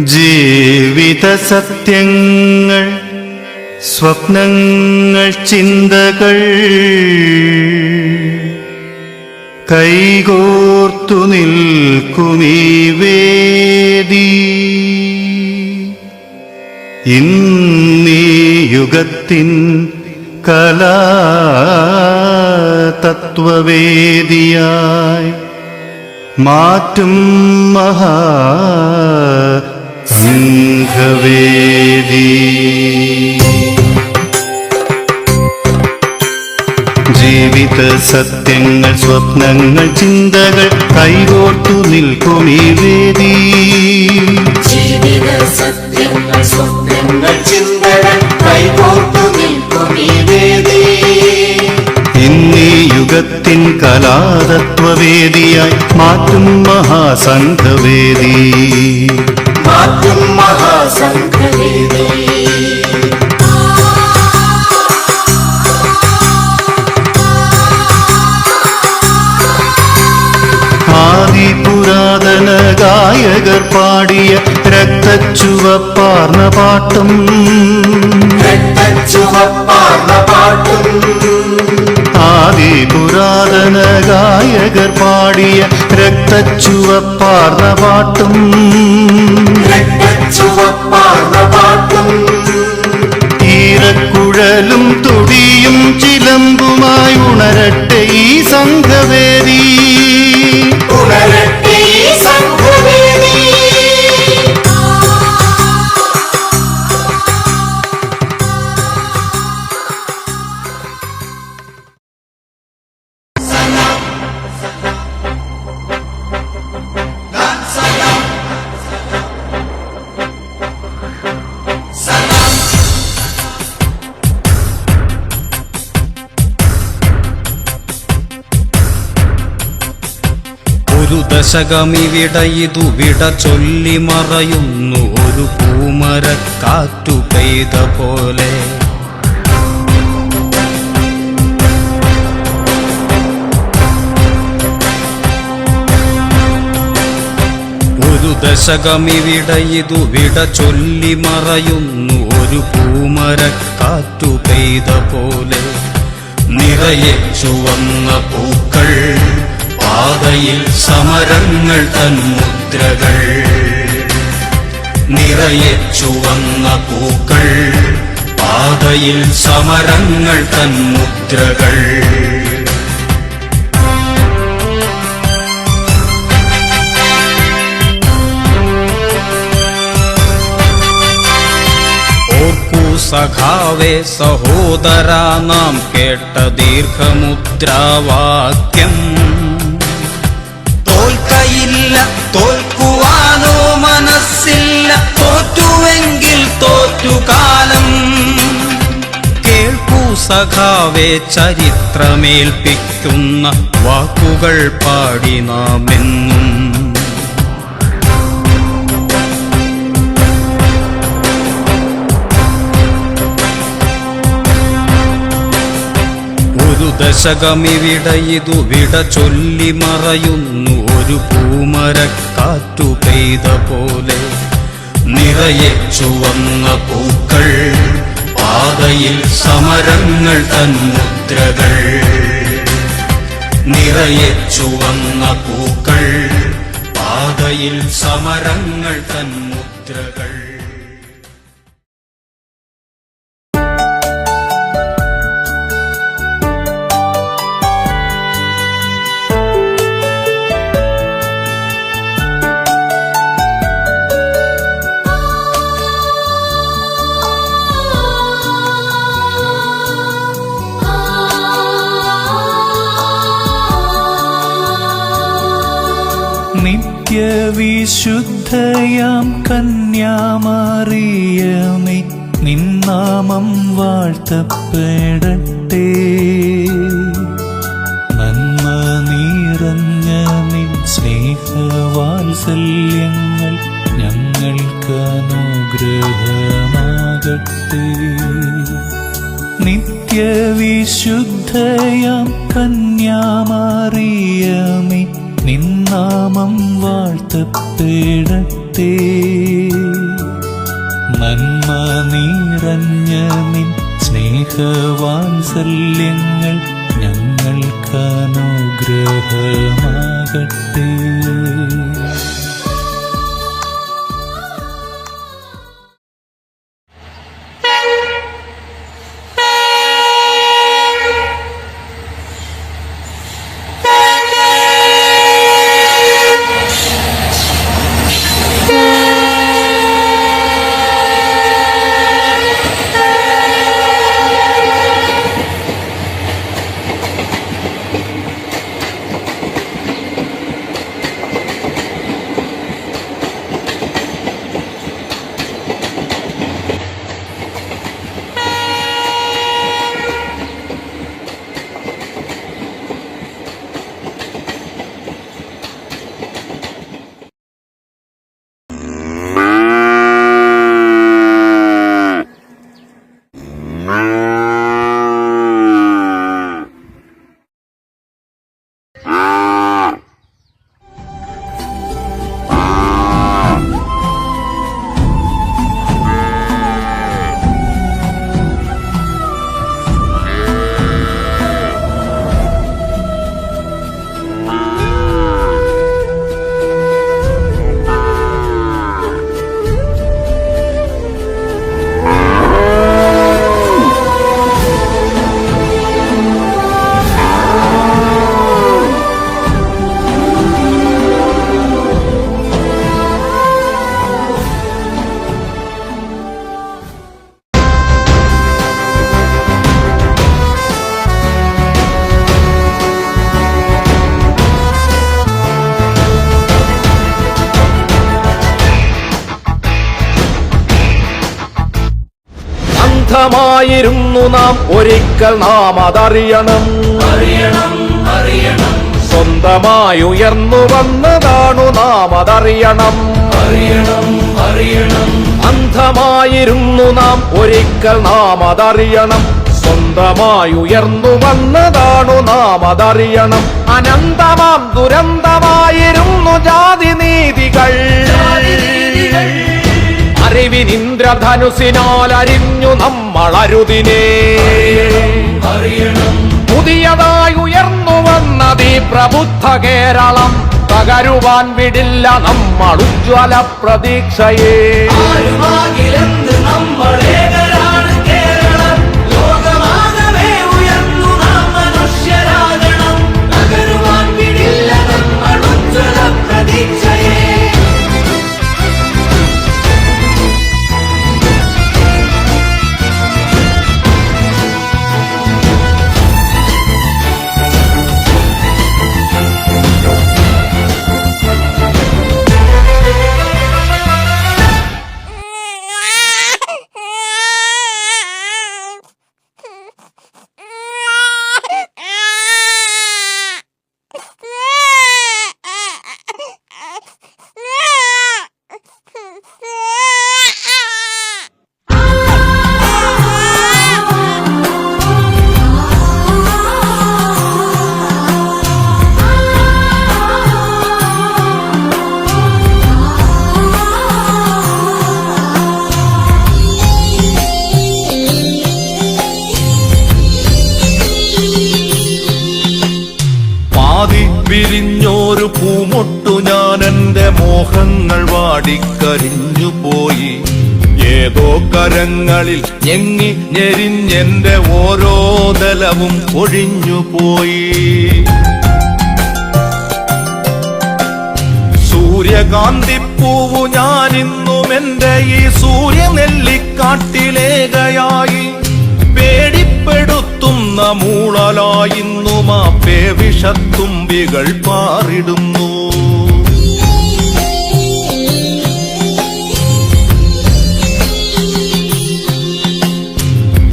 ജീവിത സത്യങ്ങൾ, സ്വപ്നങ്ങൾ, ചിന്തകൾ കൈകോർത്തു നിൽക്കുമീ വേദി. ഇന്നീ യുഗത്തിൻ കലാതത്വവേദിയായി മാറ്റും മഹാസംഘവേദി. ജീവിത സത്യങ്ങൾ, സ്വപ്നങ്ങൾ, ചിന്തകൾ കൈകോർത്തു നിൽക്കുമീ വേദി. ജീവിത സത്യങ്ങൾ, സ്വപ്നങ്ങൾ, ചിന്തകൾ കൈകോർത്തു നിൽക്കുമീ വേദി. ഇന്നീ യുഗത്തിൻ കലാതത്വവേദിയായി മാറ്റും മഹാസംഘവേദി. മാറ്റും മഹാസംഘവേദി. ആദിപുരാതന ഗായകർ പാടിയ രക്തച്ചുവപ്പാർന്ന പാട്ടും, രക്തച്ചുവപ്പാർന്ന പാട്ടും. ആദിപുരാതന ഗായകർ പാടിയ രക്തച്ചുവപ്പാർന്ന പാട്ടും, രക്തച്ചുവപ്പാർന്ന പാട്ടും. ഈരക്കുഴലും തുടിയും ചിലമ്പുമായി ഉണരട്ടെ ഈ സംഘവേദി. ഉണരട്ടെ ഈ സംഘവേദി. ഒരു ദശകമിവിടയിതു വിട ചൊല്ലി മറയുന്നു ഒരു പൂമരക്കാറ്റു പെയ്ത പോലെ. ഒരു ദശകമിവിടയിതു വിട ചൊല്ലി മറയുന്നു ഒരു പൂമരക്കാറ്റു പെയ്ത പോലെ. നിറയെ ചുവന്ന പൂക്കൾ, പാതയിൽ സമരങ്ങൾ തൻ മുദ്രകൾ. നിറയെ ചുവന്ന പൂക്കൾ, പാതയിൽ സമരങ്ങൾ തൻ മുദ്രകൾ. ഓർക്കൂ സഖാവേ സഹോദരാ, നാം കേട്ട ദീർഘമുദ്രാവാക്യം. തോൽക്കയില്ല, തോൽക്കുവാനോ മനസ്സില്ല, തോറ്റുവെങ്കിൽ തോറ്റുകാലം. കേൾക്കൂ സഖാവേ ചരിത്രമേൽപ്പിക്കുന്ന വാക്കുകൾ പാടി നാമെന്നും. ഒരു ദശകമിവിടയിതു വിട ചൊല്ലി മറയുന്നു ഒരു പൂമരക്കാറ്റു പെയ്ത പോലെ. നിറയെ ചുവന്ന പൂക്കൾ, പാതയിൽ സമരങ്ങൾ തൻ മുദ്രകൾ. നിറയെ ചുവന്ന പൂക്കൾ, പാതയിൽ സമരങ്ങൾ തൻ മുദ്രകൾ. നിത്യവിശുദ്ധയാം കന്യാമറിയമേ, നിന്നാമം വാഴ്ത്തപ്പെടട്ടെ. നന്മ നിറഞ്ഞ നിൻ സ്നേഹവാത്സല്യങ്ങൾ ഞങ്ങൾക്ക് അനുഗ്രഹമാകട്ടെ. നിത്യവിശുദ്ധയാം കന്യാമറിയമേ, നിന്നാമം വാഴ്ത്തപ്പെടട്ടെ. നിറഞ്ഞ നിൻ സ്നേഹവാത്സല്യങ്ങൾ ഞങ്ങൾക്കനുഗ്രഹമാകട്ടെ. ായിരുന്നു നാം ഒരിക്കൽ നാം അതറിയണം. സ്വന്തമായി ഉയർന്നു വന്നതാണു നാം അതറിയണം. അന്ധമായിരുന്നു നാം ഒരിക്കൽ നാം അതറിയണം. സ്വന്തമായി ഉയർന്നു വന്നതാണു നാം അതറിയണം. അനന്തമാം ദുരന്തമായിരുന്നു ജാതിനീതികൾ. അറിവിനിന്ദ്രധനുസിനാൽ അരിഞ്ഞു നമ്മൾ അരുതിനെ. പുതിയതായി ഉയർന്നു വന്നതീ പ്രബുദ്ധ കേരളം. തകരുവാൻ വിടില്ല നമ്മൾ ഉജ്ജ്വല പ്രതീക്ഷയെ. വിരിഞ്ഞോരു പൂമൊട്ടു ഞാൻ എന്റെ മോഹങ്ങൾ വാടിക്കരിഞ്ഞുപോയി. ഏതോ കരങ്ങളിൽ ഞെങ്ങി ഞെരിഞ്ഞെന്റെ ഓരോ ദലവും ഒഴിഞ്ഞുപോയി. സൂര്യകാന്തിപ്പൂവു ഞാനിന്നും എന്റെ ഈ സൂര്യനെല്ലിക്കാട്ടിലേകയായി. പേടിപ്പെടുത്തുന്ന മൂളലായിന്നും ആ പേവിഷത്തുമ്പികൾ പാറിടുന്നു.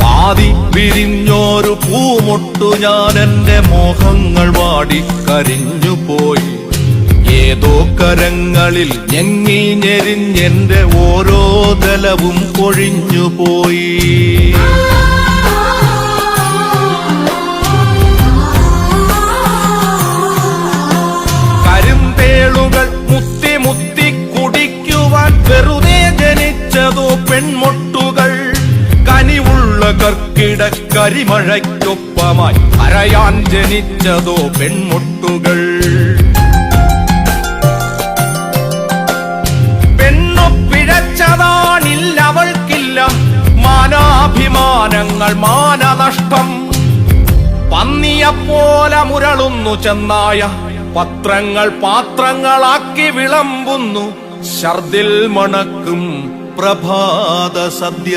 പാതി വിരിഞ്ഞോരു പൂമൊട്ടു ഞാൻ എന്റെ മോഹങ്ങൾ വാടിക്കരിഞ്ഞുപോയി. ഏതോ കരങ്ങളിൽ ഞെങ്ങി ഞെരിഞ്ഞെന്റെ ഓരോ ദലവും കൊഴിഞ്ഞുപോയി. കരിന്തേളുകൾ മുത്തി മുത്തി കുടിക്കുവാൻ വെറുതെ ജനിച്ചതോ പെൺമൊട്ടുകൾ. ഇവിടെ കരിമഴയ്ക്കൊപ്പമായി കരയാൻ ജനിച്ചതോ പെൺമുട്ടുകൾ. പെണ്ണു പിഴച്ചതാണില്ലവൾക്കില്ല മാനാഭിമാനങ്ങൾ മാനനഷ്ടം. പന്നിയെപ്പോലെ മുരളുന്നു ചെന്നായ പത്രങ്ങൾ പാത്രങ്ങളാക്കി വിളമ്പുന്നു ഛർദിൽ മണക്കും പ്രഭാത സദ്യ.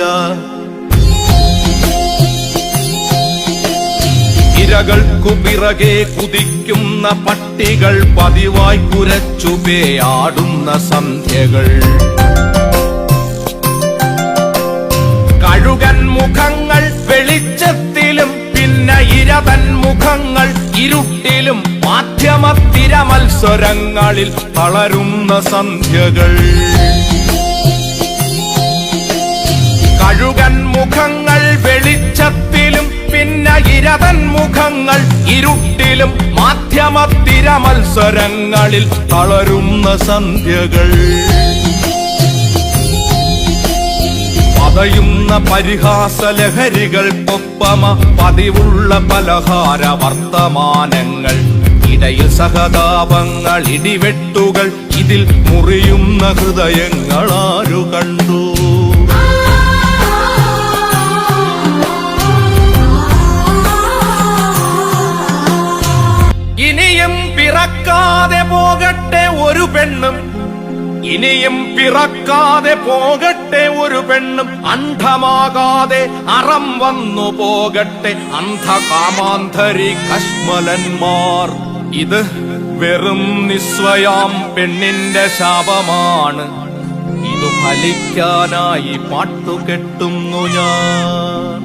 ഇരകൾക്കു പിറകെ കുതിക്കുന്ന പട്ടികൾ പതിവായി കുരച്ചുപേയാടുന്ന സന്ധ്യകൾ. കഴുകൻ മുഖങ്ങൾ വെളിച്ചത്തിലും പിന്നെ ഇരതൻ മുഖങ്ങൾ ഇരുട്ടിലും മാധ്യമത്തിര മത്സരങ്ങളിൽ തളരുന്ന സന്ധ്യകൾ. കഴുകൻ മുഖങ്ങൾ വെളിച്ചത്തിലും പിന്നെ ഇരതൻ മുഖങ്ങൾ ഇരുട്ടിലും മാധ്യമത്തിര മത്സരങ്ങളിൽ തളരുന്ന സന്ധ്യകൾ. പതയുന്ന പരിഹാസലഹരികൾക്കൊപ്പമ പതിവുള്ള പലഹാര വർത്തമാനങ്ങൾ. ഇടയിൽ സഹതാപങ്ങൾ ഇടിവെട്ടുകൾ ഇതിൽ മുറിയുന്ന ഹൃദയങ്ങളാരു കണ്ടു. ഇനിയും പിറക്കാതെ പോകട്ടെ ഒരു പെണ്ണും, ഇനിയും പിറക്കാതെ പോകട്ടെ ഒരു പെണ്ണും, അന്ധമാകാതെ അറം വന്നു പോകട്ടെ അന്ധകാമാന്ധരി കശ്മലന്മാർ. ഇത് വെറും നിസ്വയാം പെണ്ണിന്റെ ശാപമാണ്. ഇതു ഫലിക്കാനായി പാട്ടുകെട്ടുന്നു ഞാൻ.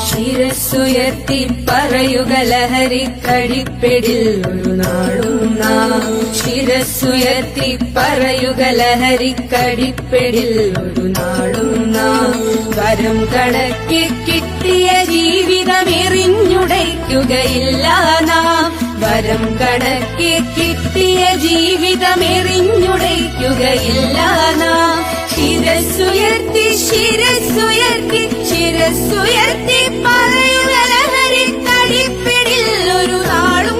ശിരസ്സുയർത്തി പറയുക ലഹരിക്കടിപ്പിടിൽ ഒരു നാളും നാം. ശിരസ്സുയർത്തി പറയുക ലഹരിക്കടിപ്പിടിൽ ഒരു നാളും നാം. വരം കണക്കി കിട്ടിയ ജീവിതമെറിഞ്ഞുടയ്ക്കുകയില്ല നാം. വരം കണക്കി കിട്ടിയ ജീവിതമെറിഞ്ഞുടയ്ക്കുകയില്ല നാം. ശിരസ്സുയർത്തി ശിരസ്സുയർത്തി ശിരസ്സുയർത്തി പറയുക ലഹരിക്കടിപ്പിടിൽ ഒരു നാളും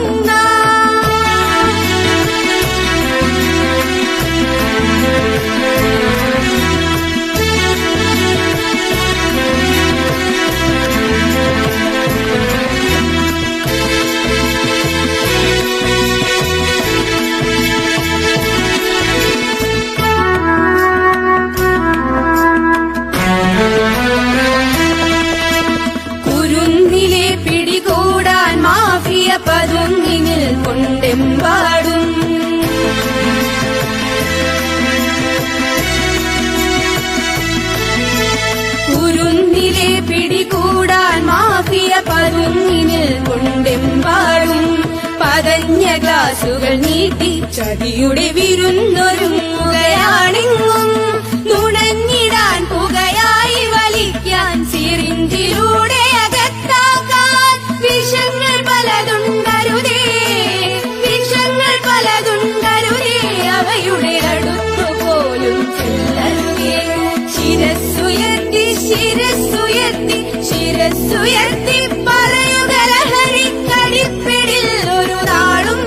പതുങ്ങിനിൽ കൊണ്ടെമ്പാടും. കുരുന്നിലെ പിടികൂടാൻ മാഫിയ പതുങ്ങിനിൽ കൊണ്ടെമ്പാടും. പതഞ്ഞ ഗ്ലാസുകൾ നീട്ടി ചതിയുടെ വിരുന്നൊരുങ്ങുകയാണെങ്ങും. നുണഞ്ഞിടാൻ പുകയായി വലിക്കാൻ സിറിഞ്ചിലൂടെ അകത്താക്കാൻ വിഷങ്ങൾ പലതുണ്ടരുതേ, വിഷങ്ങൾ പലതുണ്ടരുതേ, അവയുടെ അടുത്തുപോലും ചെല്ലരുതേ. ശിരസ്സുയർത്തി ശിരസ്സുയർത്തി ശിരസ്സുയർത്തി പറയുക ലഹരിക്കടിപ്പിടിൽ ഒരു നാളും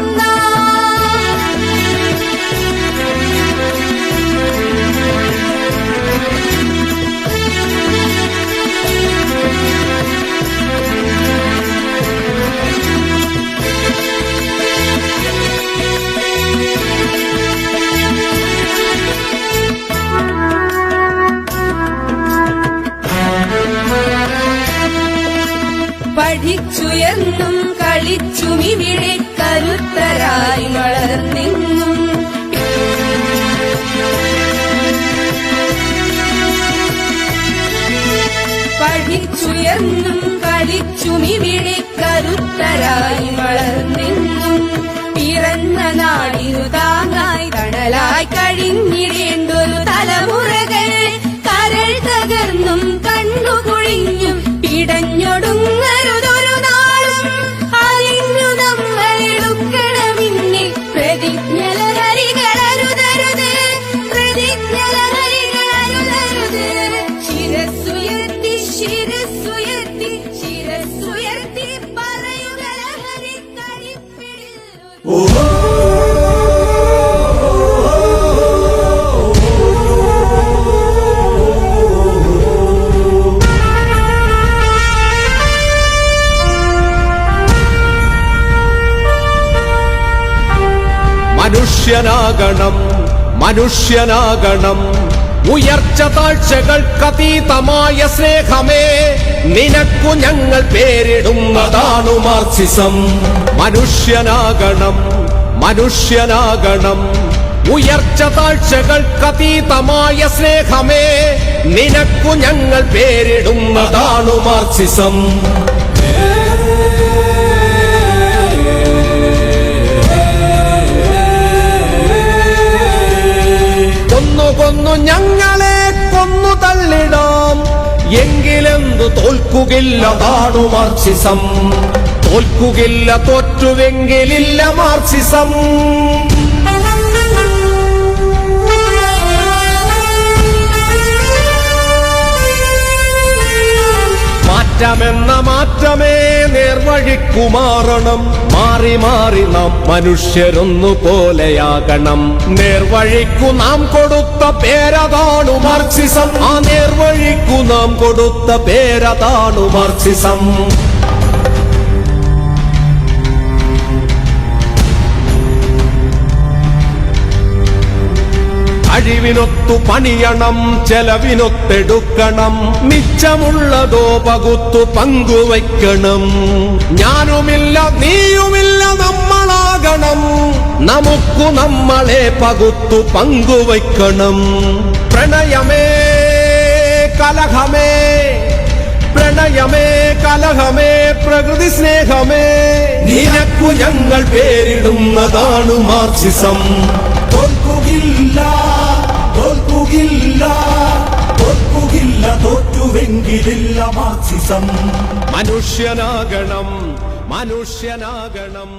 പഠിച്ചുയർന്നും കളിച്ചും ഇവിടെ കരുത്തരായി വളർന്നെങ്ങും. കളിച്ചുയർന്നും കളിച്ചുമിവിടെ കരുത്തരായി വളർന്നെന്നും പിറന്ന നാടിനു താങ്ങായി തണലായി കഴിഞ്ഞിടേണ്ടൊരു തലമുറകൾ കരൾ തകർന്നും കണ്ണുകുഴിഞ്ഞും പിടഞ്ഞൊടുങ്ങരുതൊരു നാളും അലിഞ്ഞു നമ്മളെടുക്കണമിന്നെ പ്രതിജ്ഞലഹരികളരുതരുത് പ്രതിജ്ഞലഹരികളരുതരുത് ശിരസ്സുയർത്തി ശിരസ്സുയർത്തി ശിരസ്സുയർത്തി പറയുക ലഹരി കരിപ്പിടിൽ മനുഷ്യനാകണം മനുഷ്യനാകണം ഉയർച്ച താഴ്ചകൾക്കതീതമായ സ്നേഹമേ നിനക്കു ഞങ്ങൾ പേരിടുന്നതാണു മാർക്സിസം മനുഷ്യനാകണം മനുഷ്യനാകണം ഉയർച്ച താഴ്ചകൾക്കതീതമായ സ്നേഹമേ നിനക്കു ഞങ്ങൾ പേരിടുന്നതാണു മാർക്സിസം കൊന്നു ഞങ്ങളെ കൊന്നു തള്ളിടാം എങ്കിലെന്തു തോൽക്കുകില്ല താണു മാർക്സിസം തോൽക്കുകില്ല തോറ്റുവെങ്കിലില്ല മാർക്സിസം മാറ്റമെന്ന മാറ്റമേ നേർവഴിക്കു മാറണം മാറി മാറി നാം മനുഷ്യരൊന്നു പോലെയാകണം നേർവഴിക്കു നാം കൊടുത്ത പേരതാണു മാർക്സിസം ആ നേർവഴിക്കു നാം കൊടുത്ത പേരതാണു മാർക്സിസം കഴിവിനൊത്തു പണിയണം ചെലവിനൊത്തെടുക്കണം മിച്ചമുള്ളതോ പകുത്തു പങ്കുവയ്ക്കണം ഞാനുമില്ല നീയുമില്ല നമ്മളാകണം നമുക്കു നമ്മളെ പകുത്തു പങ്കുവയ്ക്കണം പ്രണയമേ കലഹമേ പ്രണയമേ കലഹമേ പ്രകൃതി സ്നേഹമേ നിനക്കു ഞങ്ങൾ പേരിടുന്നതാണു മാർക്സിസം തോൽക്കുകില്ല തോൽക്കുകില്ല തോൽക്കുകില്ല തോറ്റുവെങ്കിലില്ല മാർക്സിസം മനുഷ്യനാകണം മനുഷ്യനാകണം